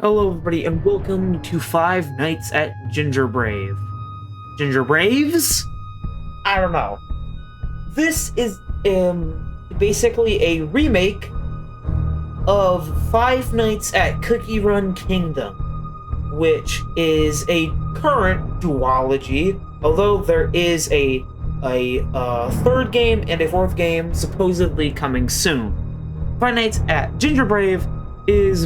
Hello, everybody, and welcome to Five Nights at Gingerbrave. Gingerbraves? I don't know. This is basically a remake of Five Nights at Cookie Run Kingdom, which is a current duology, although there is a third game and a fourth game supposedly coming soon. Five Nights at Gingerbrave is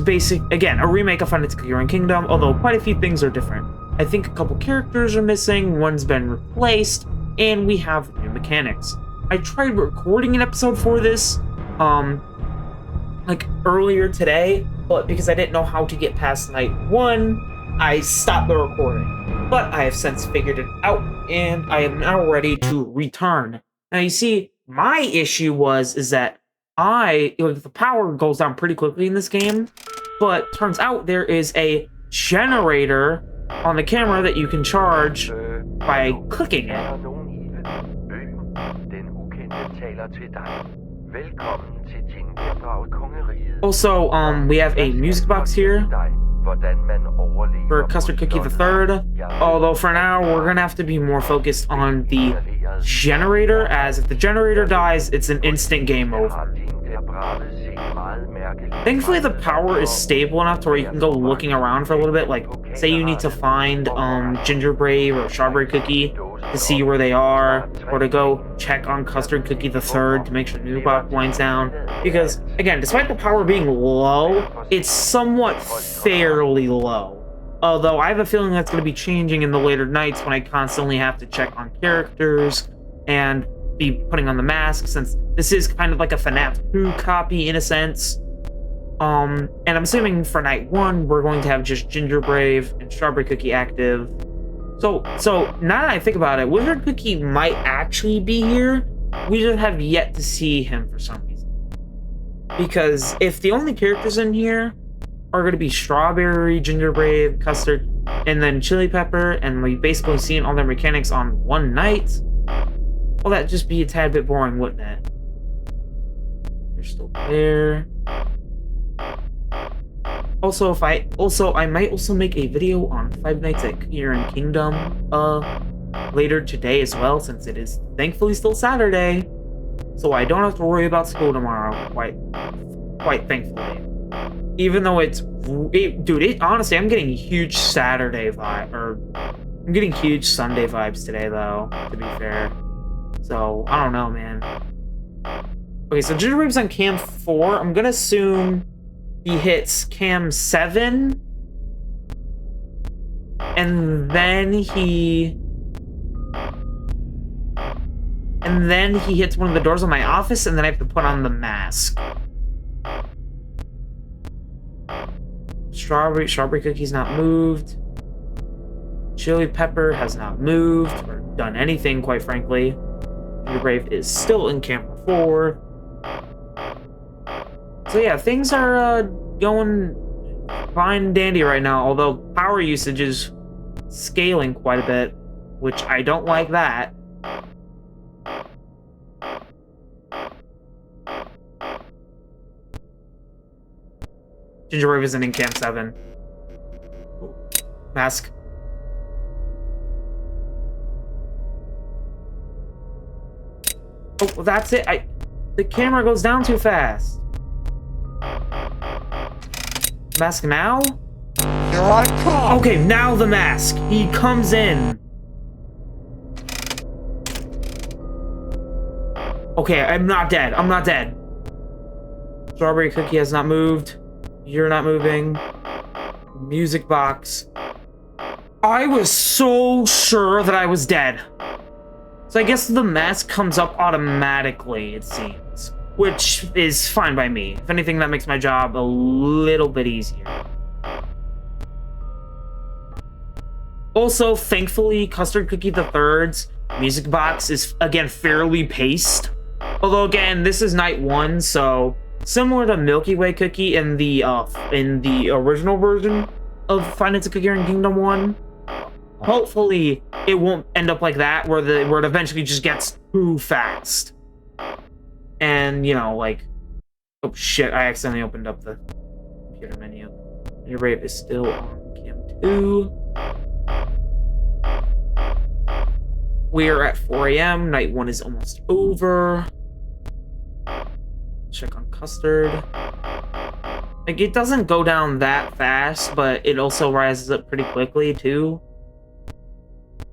again, a remake of Five Nights at Cookie Run Kingdom, although quite a few things are different. I think a couple characters are missing, one's been replaced, and we have new mechanics. I tried recording an episode for this, like earlier today, but because I didn't know how to get past night 1, I stopped the recording. But I have since figured it out, and I am now ready to return. Now you see, my issue is that the power goes down pretty quickly in this game, but turns out there is a generator on the camera that you can charge by clicking it. Also, we have a music box here for Custard Cookie the Third, although for now we're gonna have to be more focused on the generator, as if the generator dies, it's an instant game over. Thankfully, the power is stable enough to where you can go looking around for a little bit. Like, say you need to find Gingerbrave or Strawberry Cookie to see where they are, or to go check on Custard Cookie the Third to make sure the new box winds down. Because, again, despite the power being low, it's somewhat fairly low. Although I have a feeling that's going to be changing in the later nights when I constantly have to check on characters and be putting on the mask, since this is kind of like a FNAF 2 copy in a sense. And I'm assuming for night 1 we're going to have just Gingerbrave and Strawberry Cookie active. So now that I think about it, Wizard Cookie might actually be here. We just have yet to see him for some reason. Because if the only characters in here are going to be Strawberry, Gingerbrave, Custard, and then Chili Pepper, and we've basically seen all their mechanics on one night, well, that'd just be a tad bit boring, wouldn't it? You're still there. Also, I might also make a video on Five Nights at Cookie Run Kingdom later today as well, since it is thankfully still Saturday, so I don't have to worry about school tomorrow. Quite thankfully. Even though honestly, I'm getting huge Saturday vibe, or I'm getting huge Sunday vibes today, though, to be fair. So, I don't know, man. Okay, so Gingerbrave's on cam 4. I'm gonna assume he hits cam 7. And then he hits one of the doors of my office, and then I have to put on the mask. Strawberry Cookie's not moved. Chili Pepper has not moved or done anything, quite frankly. Gingerbrave is still in camera 4. So yeah, things are going fine and dandy right now, although power usage is scaling quite a bit, which I don't like that. Gingerbrave isn't in cam 7. Mask. Oh, well, that's it. The camera goes down too fast. Mask now? Here I come! Okay, now the mask. He comes in. Okay, I'm not dead. I'm not dead. Strawberry Cookie has not moved. You're not moving. Music box. I was so sure that I was dead. So I guess the mask comes up automatically, it seems. Which is fine by me. If anything, that makes my job a little bit easier. Also, thankfully, Custard Cookie the Third's music box is, again, fairly paced. Although, again, this is night 1, so similar to Milky Way Cookie in the original version of Five Nights at Cookie Run Kingdom 1. Hopefully, it won't end up like that, where it eventually just gets too fast. And, you know, like... Oh, shit, I accidentally opened up the computer menu. Gingerbrave is still on cam 2. We are at 4 a.m. Night 1 is almost over. Check on Custard. Like, it doesn't go down that fast, but it also rises up pretty quickly, too.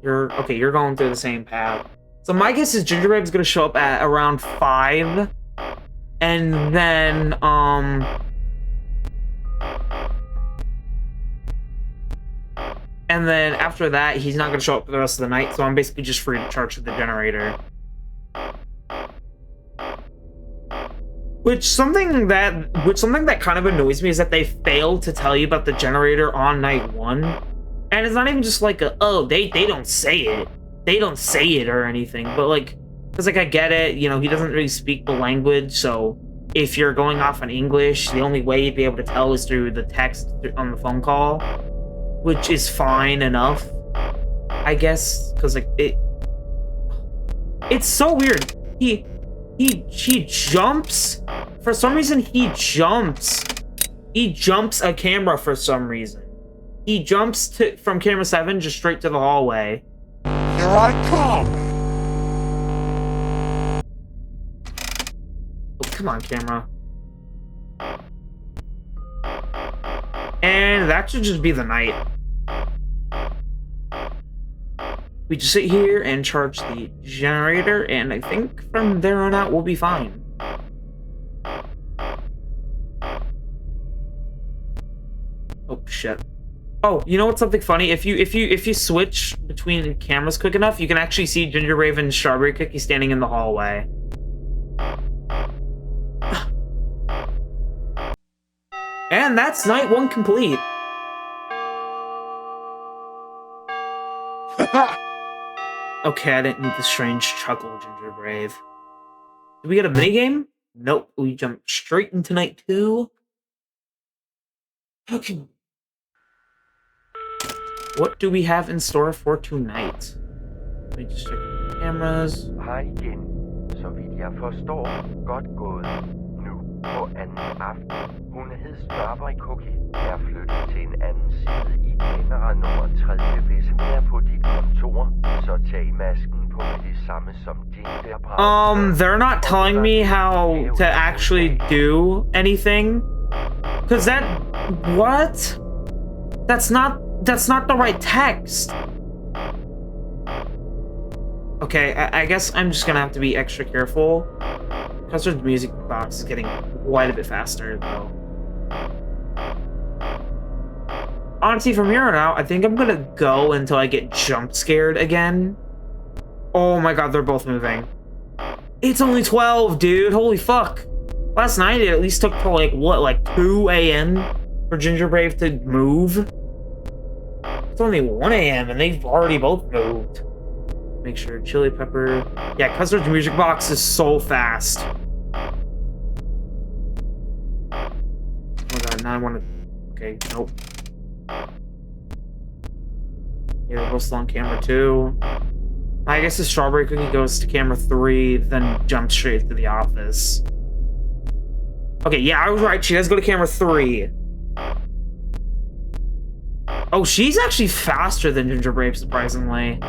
You're going through the same path. So my guess is Gingerbrave's gonna show up at around 5. And then, and then after that, he's not gonna show up for the rest of the night, so I'm basically just free to charge to the generator. Which something that kind of annoys me is that they failed to tell you about the generator on night 1. And it's not even just like they don't say it. They don't say it or anything, but like, because like I get it, you know, he doesn't really speak the language, so if you're going off in English, the only way you'd be able to tell is through the text on the phone call, which is fine enough, I guess, because like it's so weird. He jumps for some reason. He jumps a camera for some reason. He jumps from camera 7 just straight to the hallway. Here I come! Oh, come on, camera. And that should just be the night. We just sit here and charge the generator, and I think from there on out we'll be fine. Oh shit. Oh, you know what's something funny? If you switch between cameras quick enough, you can actually see Gingerbrave and Strawberry Cookie standing in the hallway. And that's night 1 complete. Okay, I didn't need the strange chuckle, Gingerbrave. Did we get a minigame? Nope, we jumped straight into night 2. Okay. What do we have in store for tonight? Let me just check the cameras. Hej igen. Så vidt jeg forstår, godt gået nu på anden aften. Hun hed Strawberry Cookie, er flyttet til en anden side i kamera nummer 30. Hvis hun er på dit kontor, så tag masken på med det samme som Gingerbrave. They're not telling me how to actually do anything. Cause what? That's not the right text. Okay, I guess I'm just gonna have to be extra careful. Custard's music box is getting quite a bit faster, though. Honestly, from here on out, I think I'm gonna go until I get jump scared again. Oh my god, they're both moving. It's only 12, dude. Holy fuck. Last night, it at least took till, like, what, like 2 a.m. for Gingerbrave to move? It's only 1 a.m. and they've already both moved. Make sure Chili Pepper. Yeah, Custard's music box is so fast. Oh god, now I want to. Okay, nope. Yeah, they're both still on camera 2. I guess the Strawberry Cookie goes to camera 3, then jumps straight to the office. Okay, yeah, I was right. She does go to camera 3. Oh, she's actually faster than Gingerbrave, surprisingly.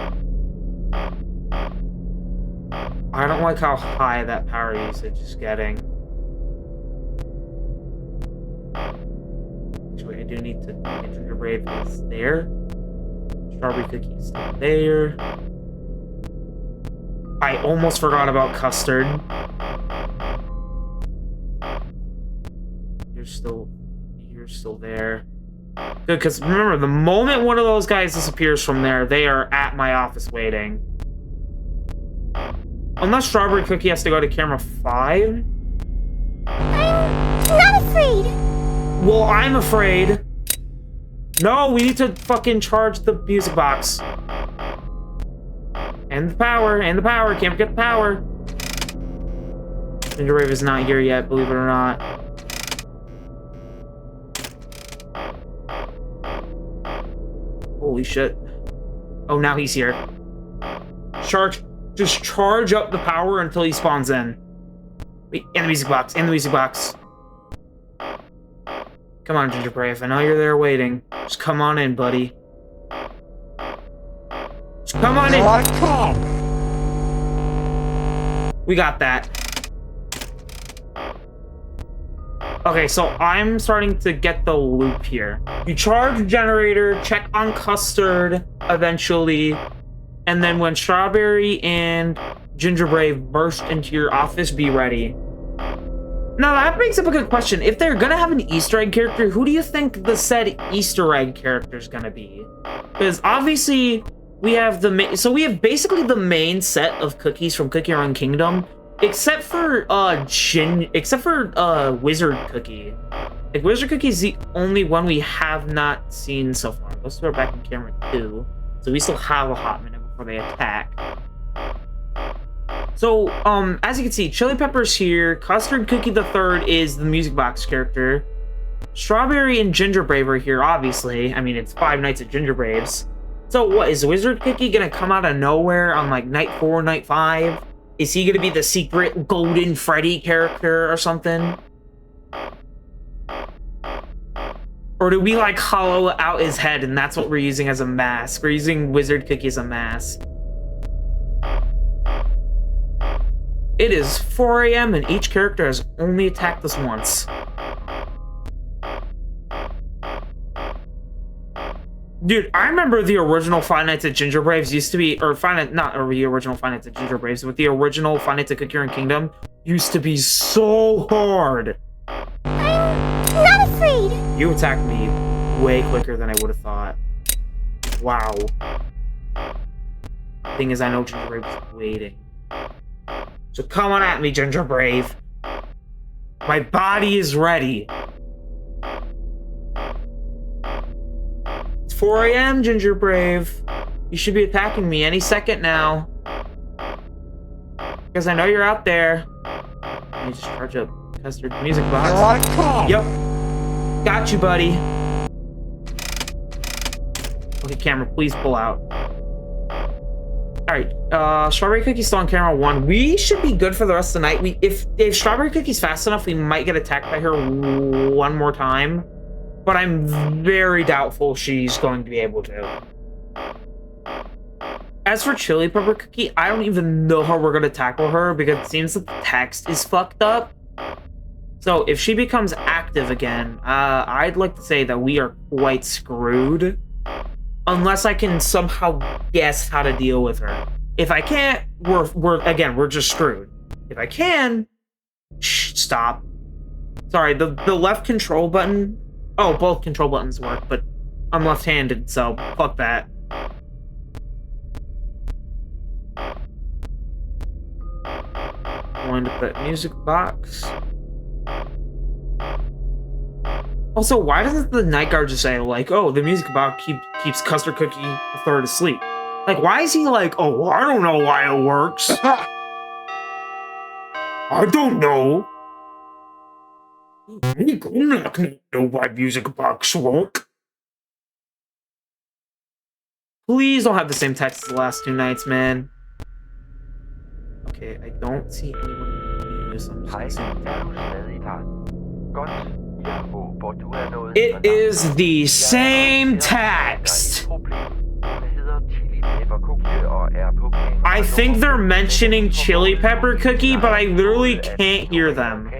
I don't like how high that power usage is getting. Actually, I do need to get Gingerbrave is there. Strawberry Cookie is still there. I almost forgot about Custard. You're still there. Good, because remember, the moment one of those guys disappears from there, they are at my office waiting. Unless Strawberry Cookie has to go to camera 5? I'm not afraid. Well, I'm afraid. No, we need to fucking charge the music box. And the power, Can't forget the power. Gingerbrave is not here yet, believe it or not. Holy shit. Oh, now he's here. Just charge up the power until he spawns in. Wait, in the music box, Come on, Gingerbrave. I know you're there waiting. Just come on in, buddy. Just come on in. Here I come. We got that. Okay, so I'm starting to get the loop here. You charge the generator, check on Custard eventually, and then when Strawberry and Gingerbrave burst into your office, be ready. Now, that brings up a good question. If they're gonna have an Easter egg character, who do you think the said Easter egg character is gonna be? Because obviously, we have we have basically the main set of cookies from Cookie Run Kingdom, except for Wizard Cookie. Like, Wizard Cookie is the only one we have not seen so far. Let's throw it back in camera 2, so we still have a hot minute before they attack. So, as you can see, Chili Pepper's here. Custard Cookie the Third is the music box character. Strawberry and Gingerbrave are here, obviously. I mean, it's 5 nights at Gingerbrave's. So, what, is Wizard Cookie gonna come out of nowhere on, like, night 4, night 5? Is he gonna be the secret Golden Freddy character or something? Or do we, like, hollow out his head and that's what we're using as a mask? We're using Wizard Cookie as a mask. It is 4 AM and each character has only attacked us once. Dude, I remember the original Five Nights at Gingerbrave's used to be, or not the original Five Nights at Gingerbrave's, but the original Five Nights at Cookie Run Kingdom used to be so hard. I'm not afraid. You attacked me way quicker than I would have thought. Wow. Thing is, I know Gingerbrave is waiting. So come on at me, Gingerbrave. My body is ready. It's 4 AM, Gingerbrave. You should be attacking me any second now. Because I know you're out there. Let me just charge up Custard music box. Here I come. Yep. Got you, buddy. Okay, camera, please pull out. Alright, Strawberry Cookie's still on camera 1. We should be good for the rest of the night. If Strawberry Cookie's fast enough, we might get attacked by her one more time. But I'm very doubtful she's going to be able to. As for Chili Pepper Cookie, I don't even know how we're going to tackle her because it seems that the text is fucked up. So if she becomes active again, I'd like to say that we are quite screwed. Unless I can somehow guess how to deal with her. If I can't, we're just screwed. If I can, stop. Sorry, the left control button. Oh, both control buttons work, but I'm left-handed, so fuck that. Wind up that music box. Also, why doesn't the night guard just say, like, oh, the music box keeps Custard Cookie the Third asleep? Like, why is he like, oh, I don't know why it works. I don't know. I'm not gonna know why music box work. Please don't have the same text as the last 2 nights, man. Okay, I don't see anyone use them. It is the same text. I think they're mentioning Chili Pepper Cookie, but I literally can't hear them.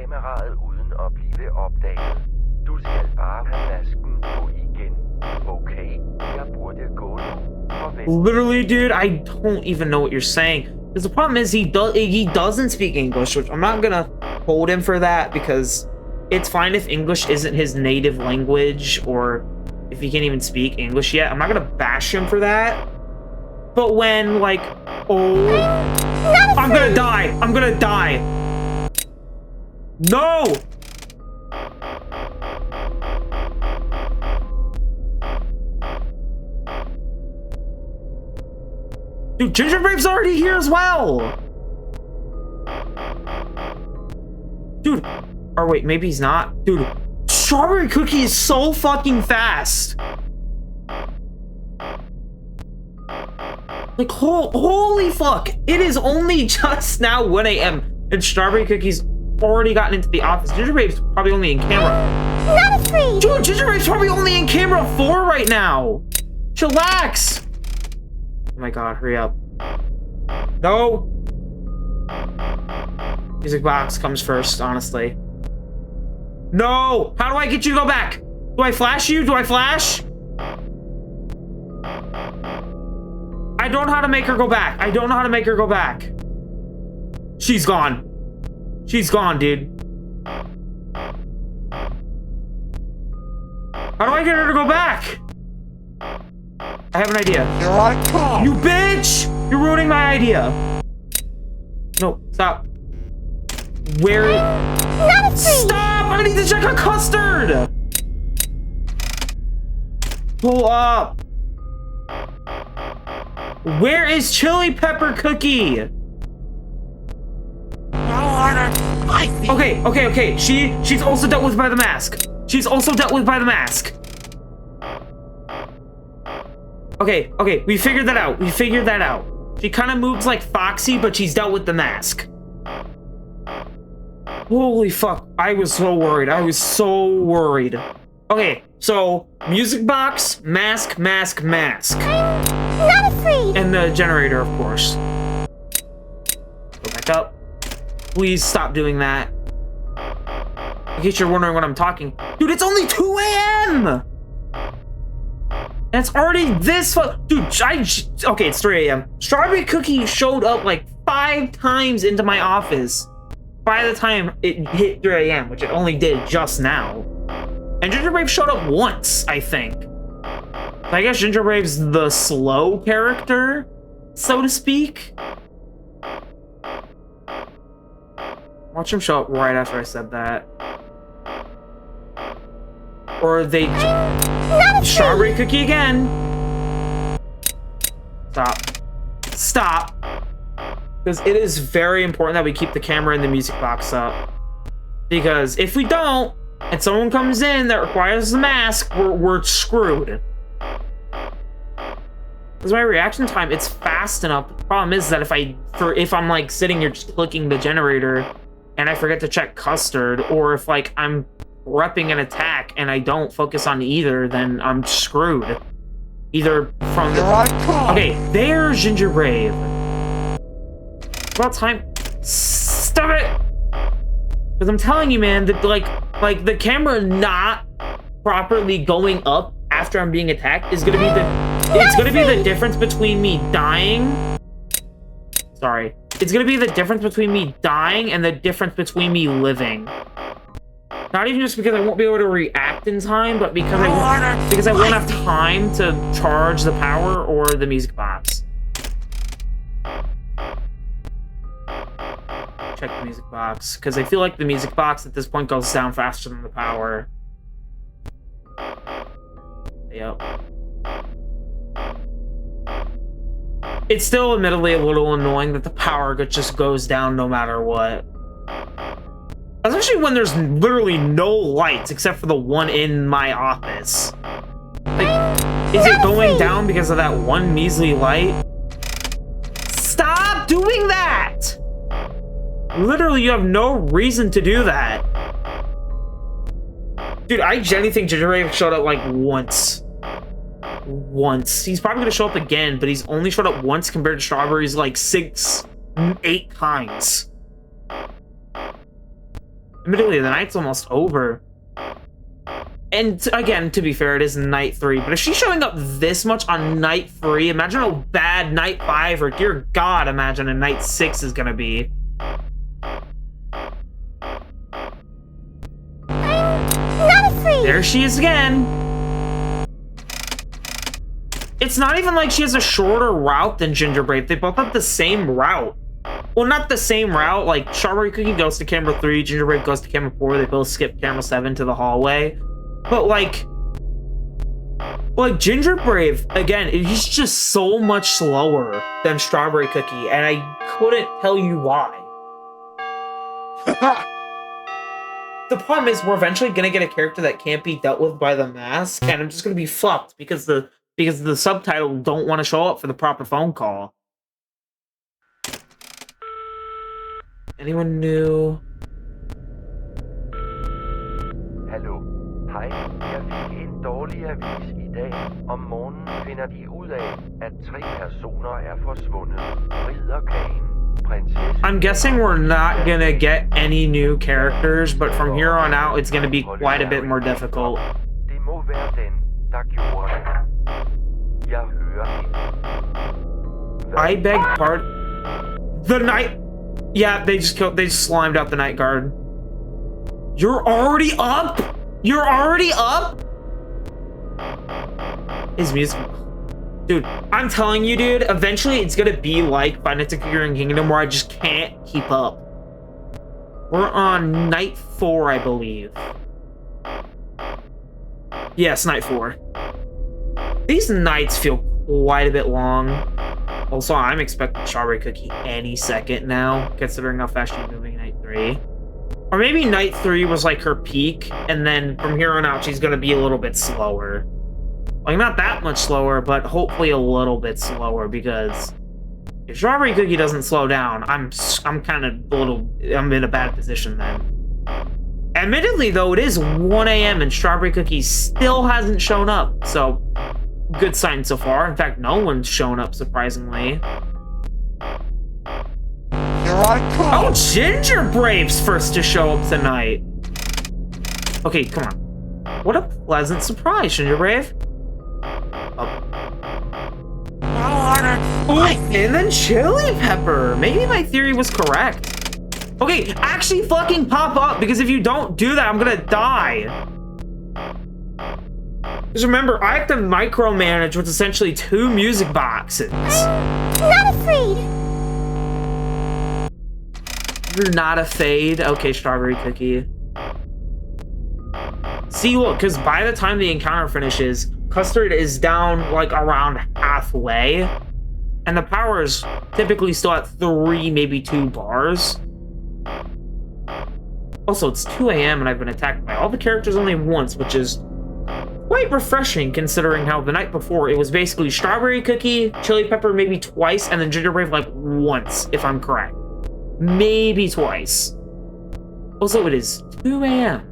Literally, dude, I don't even know what you're saying. Because the problem is he doesn't speak English, which I'm not gonna hold him for that because it's fine if English isn't his native language or if he can't even speak English yet. I'm not gonna bash him for that. But when, like, oh, I'm gonna die. I'm gonna die. No! Dude, Gingerbrave's already here as well! Dude, or wait, maybe he's not. Dude, Strawberry Cookie is so fucking fast! Like, holy fuck! It is only just now 1 AM, and Strawberry Cookie's already gotten into the office. Gingerbrave's probably only in camera not afraid. Dude, Gingerbrave's probably only in camera 4 right now. Chillax. Oh my god, hurry up. No. Music box comes first, honestly. No! How do I get you to go back? Do I flash you? Do I flash? I don't know how to make her go back. I don't know how to make her go back. She's gone. She's gone, dude. How do I get her to go back? I have an idea. Here I come. You bitch! You're ruining my idea. No, stop. Where? Not afraid. Stop! I need to check on Custard! Pull up. Where is Chili Pepper Cookie? Okay. She's also dealt with by the mask. She's also dealt with by the mask. Okay, we figured that out. We figured that out. She kind of moves like Foxy, but she's dealt with the mask. Holy fuck. I was so worried. I was so worried. Okay, so music box, mask. Not afraid. And the generator, of course. Go back up. Please stop doing that. In case you're wondering what I'm talking. Dude, it's only 2 a.m. And it's already this dude, okay, it's 3 a.m. Strawberry Cookie showed up like 5 times into my office by the time it hit 3 a.m., which it only did just now. And Gingerbrave showed up once, I think. So I guess Gingerbrave's the slow character, so to speak. Watch him show up right after I said that. Or they... Strawberry Cookie again. Stop. Because it is very important that we keep the camera and the music box up. Because if we don't, and someone comes in that requires the mask, we're screwed. Because my reaction time, it's fast enough. The problem is that if I'm like sitting here just clicking the generator and I forget to check Custard, or if like I'm repping an attack and I don't focus on either, then I'm screwed. Either from the... Okay, there's Gingerbrave. About time. Stop it! Because I'm telling you, man, that like the camera not properly going up after I'm being attacked is gonna be the difference between me dying. Sorry. It's gonna be the difference between me dying and the difference between me living. Not even just because I won't be able to react in time, but because I won't have time to charge the power or the music box. Check the music box, because I feel like the music box at this point goes down faster than the power. Yep. It's still admittedly a little annoying that the power just goes down no matter what. Especially when there's literally no lights except for the one in my office. Like, is it going down because of that one measly light? Stop doing that! Literally, you have no reason to do that. Dude, I genuinely think Gingerbrave showed up like once. He's probably gonna show up again, but he's only showed up once compared to Strawberry's like 6, 8 times. Admittedly, the night's almost over. And again, to be fair, it is night 3. But if she's showing up this much on night 3, imagine how bad night 5 or, dear God, imagine a night 6 is gonna be. Not afraid. There she is again. It's not even like she has a shorter route than Gingerbrave. They both have the same route. Well, not the same route. Like, Strawberry Cookie goes to camera 3, Gingerbrave goes to camera 4. They both skip camera 7 to the hallway. But, like Gingerbrave, again, he's just so much slower than Strawberry Cookie, and I couldn't tell you why. The problem is we're eventually gonna get a character that can't be dealt with by the mask, and I'm just gonna be fucked because the subtitle don't want to show up for the proper phone call. Anyone new? Hallo, Hej, jeg fik en dårlig avis i dag. Om morgenen finder de ud af, at 3 personer er forsvundet. Ridderkagen, prinsesse... I'm guessing we're not gonna get any new characters, but from here on out, it's gonna be quite a bit more difficult. Det må være den, der gjorde det. Jeg hører ikke. I beg pardon. The night... Yeah, they just slimed out the night guard. You're already up? You're already up? His music... Dude, I'm telling you, dude, eventually it's gonna be like Five Nights at Figuring Kingdom where I just can't keep up. We're on night 4, I believe. Yes, night 4. These nights feel quite a bit long. Also, I'm expecting Strawberry Cookie any second now, considering how fast she's moving night 3. Or maybe night 3 was like her peak, and then from here on out she's gonna be a little bit slower. Like, not that much slower, but hopefully a little bit slower, because if Strawberry Cookie doesn't slow down, I'm kind of I'm in a bad position then. Admittedly, though, it is 1 a.m. and Strawberry Cookie still hasn't shown up, so good sign so far. In fact, no one's shown up, surprisingly. Here I come. Oh, Gingerbrave's first to show up tonight. Okay, come on. What a pleasant surprise, Gingerbrave. Ooh, and then Chili Pepper. Maybe my theory was correct. Okay, actually fucking pop up, because if you don't do that, I'm gonna die. Just remember, I have to micromanage what's essentially 2 music boxes. Not afraid. You're not a fade? Okay, Strawberry Cookie. See, look, because by the time the encounter finishes, Custard is down, like, around halfway. And the power is typically still at 3, maybe 2 bars. Also, it's 2 a.m. and I've been attacked by all the characters only once, which is quite refreshing considering how the night before it was basically Strawberry Cookie, Chili Pepper maybe twice, and then Gingerbrave like once, if I'm correct. Maybe twice. Also, it is 2 a.m.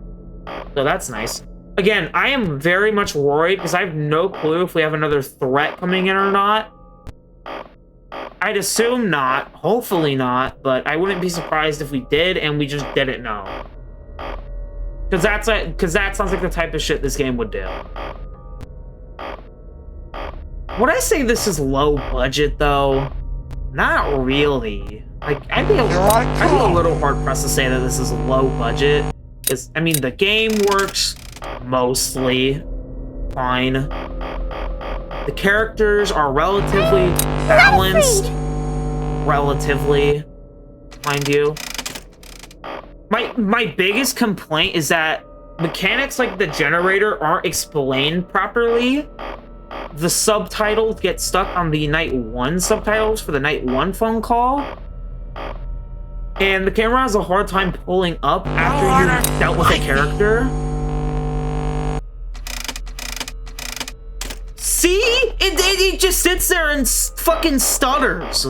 So that's nice. Again, I am very much worried because I have no clue if we have another threat coming in or not. I'd assume not, hopefully not, but I wouldn't be surprised if we did and we just didn't know. Because that sounds like the type of shit this game would do. Would I say this is low budget though? Not really. Like, I'd be a little hard pressed to say that this is low budget. Because, I mean, the game works mostly fine. The characters are relatively balanced. Relatively, mind you. My biggest complaint is that mechanics like the generator aren't explained properly. The subtitles get stuck on the night 1 subtitles for the night 1 phone call. And the camera has a hard time pulling up after you've dealt with a character. See? It just sits there and fucking stutters.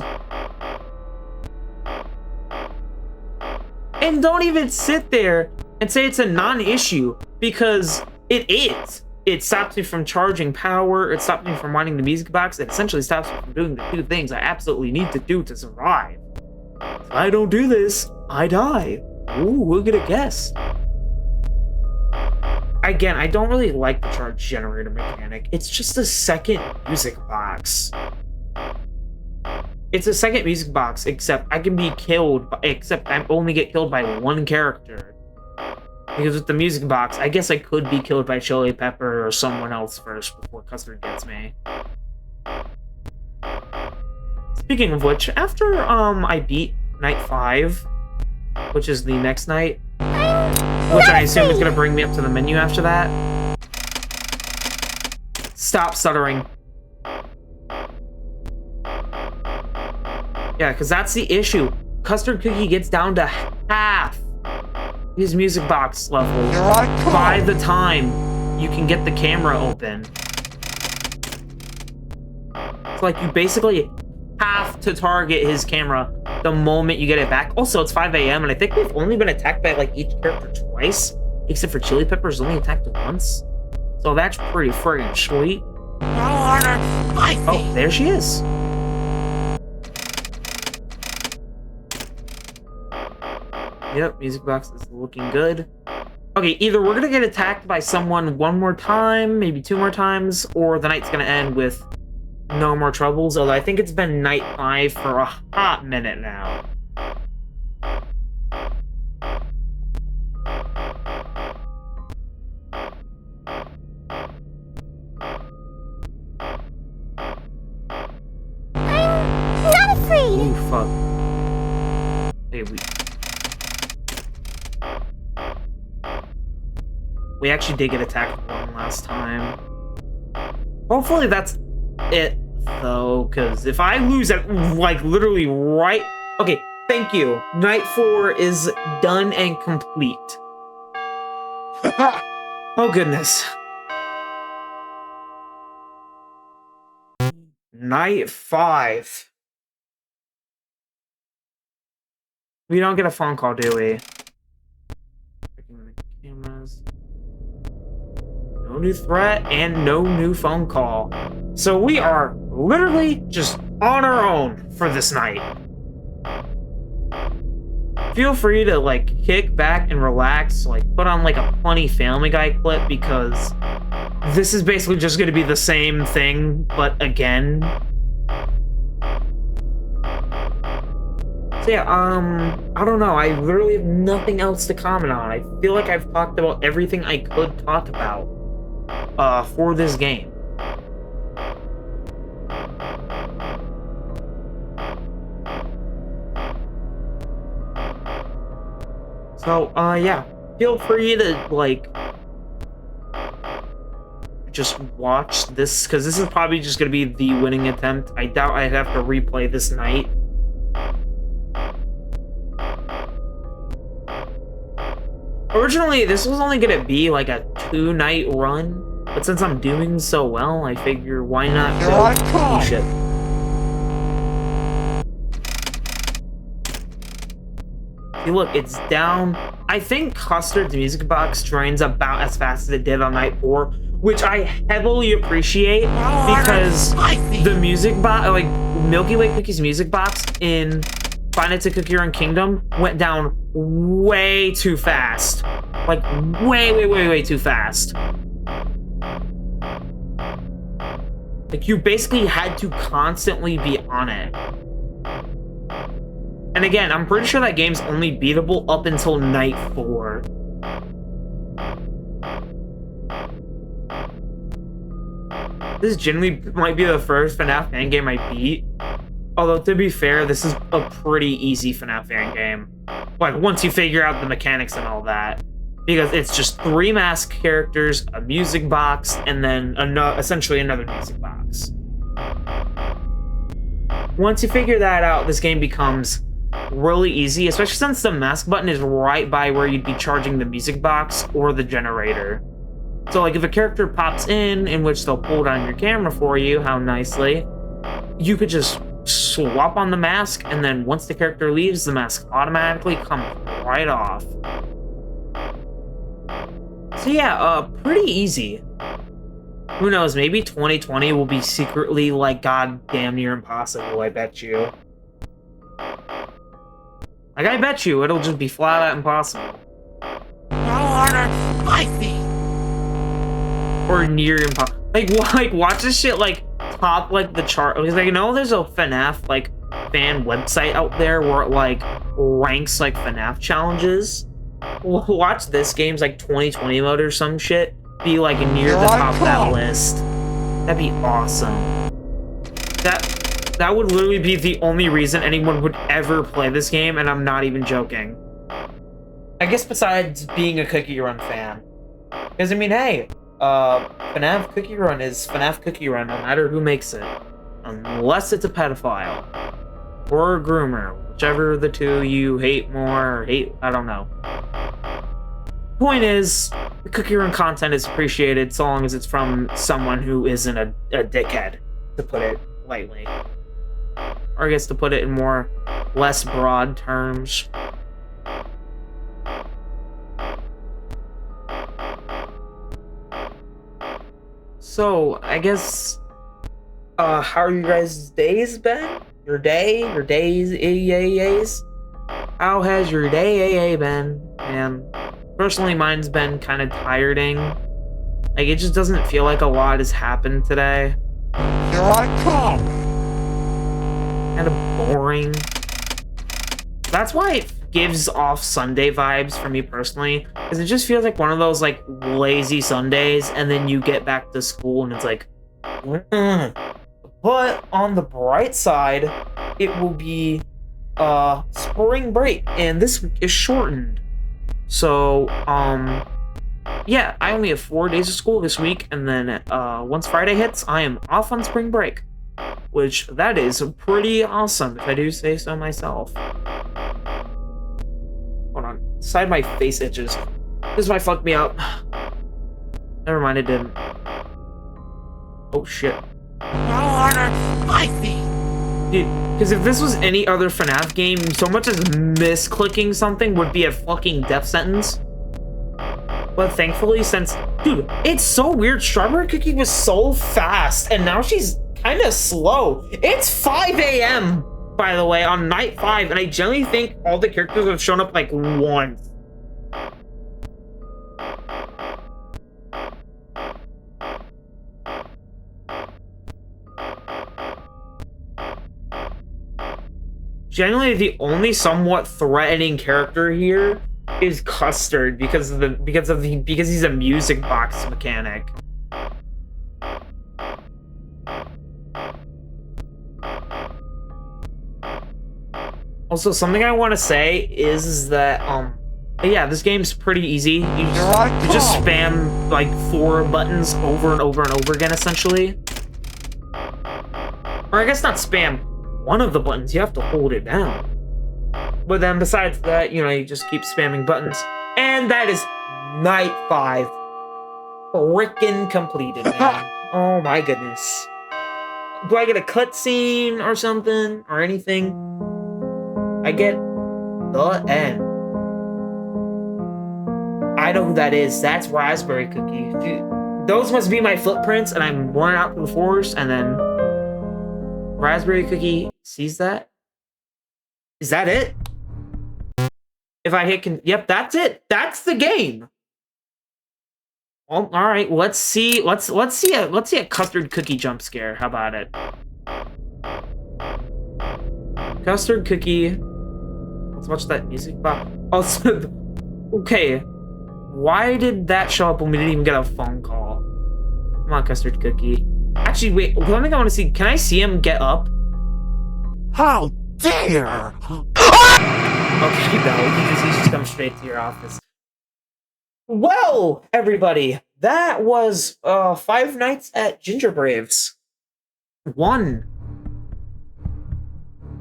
And don't even sit there and say it's a non-issue, because it is. It stops me from charging power, it stops me from winding the music box, it essentially stops me from doing the 2 things I absolutely need to do to survive. If I don't do this, I die. Ooh, we'll get a guess. Again, I don't really like the charge generator mechanic. It's just a second music box. It's a second music box, except I can be killed, except I only get killed by 1 character. Because with the music box, I guess I could be killed by Chili Pepper or someone else first before Custard gets me. Speaking of which, after I beat night 5, which is the next night, which I assume is going to bring me up to the menu after that. Stop stuttering. Yeah, because that's the issue. Custard Cookie gets down to half his music box level by the time you can get the camera open. It's like you basically have to target his camera the moment you get it back. Also, it's 5 a.m. and I think we've only been attacked by like each character twice. except for Chili Pepper's only attacked once. So that's pretty friggin' sweet. No order, spicy. Oh, there she is. Yep, music box is looking good. Okay, either we're gonna get attacked by someone one more time, maybe 2 more times, or the night's gonna end with no more troubles, although I think it's been night 5 for a hot minute now. I'm not afraid. Ooh, fuck. Hey, we actually did get attacked one last time. Hopefully that's it, though, because if I lose at, like, literally right... Okay, thank you. Night 4 is done and complete. Oh, goodness. Night 5. We don't get a phone call, do we? Checking the cameras. No new threat and no new phone call. So we are literally just on our own for this night. Feel free to, like, kick back and relax, like, put on, like, a funny Family Guy clip, because this is basically just going to be the same thing, but again. So yeah, I don't know, I literally have nothing else to comment on. I feel like I've talked about everything I could talk about, for this game. So, yeah, feel free to, like, just watch this, because this is probably just going to be the winning attempt. I doubt I'd have to replay this night. Originally, this was only going to be, like, a 2-night run, but since I'm doing so well, I figure why not Here I come. finish it. See, look, it's down. I think Custard's music box drains about as fast as it did on night 4, which I heavily appreciate, because the music box, like, Milky Way Cookie's music box in Five Nights at Cookie Run Kingdom went down way too fast. Like, way too fast. Like, you basically had to constantly be on it. And again, I'm pretty sure that game's only beatable up until night 4. This generally might be the first FNAF fan game I beat. Although, to be fair, this is a pretty easy FNAF fan game. Like, once you figure out the mechanics and all that. Because it's just 3 masked characters, a music box, and then essentially another music box. Once you figure that out, this game becomes really easy, especially since the mask button is right by where you'd be charging the music box or the generator. So, like, if a character pops in which they'll pull down your camera for you, how nicely, you could just swap on the mask, and then once the character leaves, the mask automatically comes right off. So yeah, pretty easy. Who knows, maybe 2020 will be secretly, like, goddamn near impossible, I bet you. Like, I bet you it'll just be flat out impossible. No order, spicy. Or near impossible. Like, watch this shit, like, top, like, the chart. Because, like, I know there's a FNAF, like, fan website out there where it, like, ranks, like, FNAF challenges. Watch this game's, like, 2020 mode or some shit be, like, near the top of that list. That'd be awesome. That would literally be the only reason anyone would ever play this game, and I'm not even joking. I guess besides being a Cookie Run fan. Because, I mean, hey, FNAF Cookie Run is FNAF Cookie Run, no matter who makes it. Unless it's a pedophile. Or a groomer. Whichever the two you hate more, or hate, I don't know. Point is, the Cookie Run content is appreciated so long as it's from someone who isn't a dickhead, to put it lightly. Or I guess to put it in more, less broad terms. So, I guess, how are you guys' days been? Your days? How has your day been? Man, personally, mine's been kind of tiring. Like, it just doesn't feel like a lot has happened today. Here I come. Kind of boring. That's why it gives off Sunday vibes for me personally, because it just feels like one of those like lazy Sundays, and then you get back to school and it's like, But on the bright side, it will be spring break, and this week is shortened. So yeah, I only have 4 days of school this week, and then once Friday hits, I am off on spring break, which that is pretty awesome if I do say so myself. Hold on. Side of my face itches. This might fuck me up. Never mind, it didn't. Oh shit. No order spicy. Dude, because if this was any other FNAF game, so much as misclicking something would be a fucking death sentence. But thankfully, since... Dude, it's so weird. Strawberry Cookie was so fast, and now she's kind of slow. It's 5 a.m., by the way, on night 5, and I generally think all the characters have shown up like once. Generally, the only somewhat threatening character here is Custard because he's a music box mechanic. Also, something I want to say is that yeah, this game's pretty easy. You just spam like 4 buttons over and over and over again, essentially. Or I guess not spam one of the buttons, you have to hold it down. But then besides that, you know, you just keep spamming buttons. And that is night 5. Frickin' completed, man. Oh my goodness. Do I get a cutscene or something? Or anything? I get the end. I know who that is. That's Raspberry Cookie. Dude, those must be my footprints, and I'm running out to the forest, and then Raspberry Cookie sees that. Is that it? If I hit yep, that's it. That's the game. Well, all right. Let's see. Let's see a Custard Cookie jump scare. How about it? Custard Cookie. Let's watch that music box. Also, okay. Why did that show up when we didn't even get a phone call? Come on, Custard Cookie. Actually, wait. One thing I want to see. Can I see him get up? How dare! Okay, no. He's just come straight to your office. Well, everybody, that was 5 Nights at Gingerbrave's 1.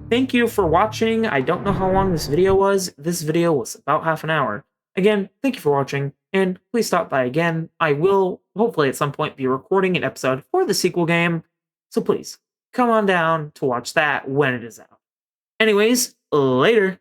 Thank you for watching. I don't know how long this video was. This video was about half an hour. Again, thank you for watching, and please stop by again. I will, hopefully at some point, be recording an episode for the sequel game, so please, come on down to watch that when it is out. Anyways, later.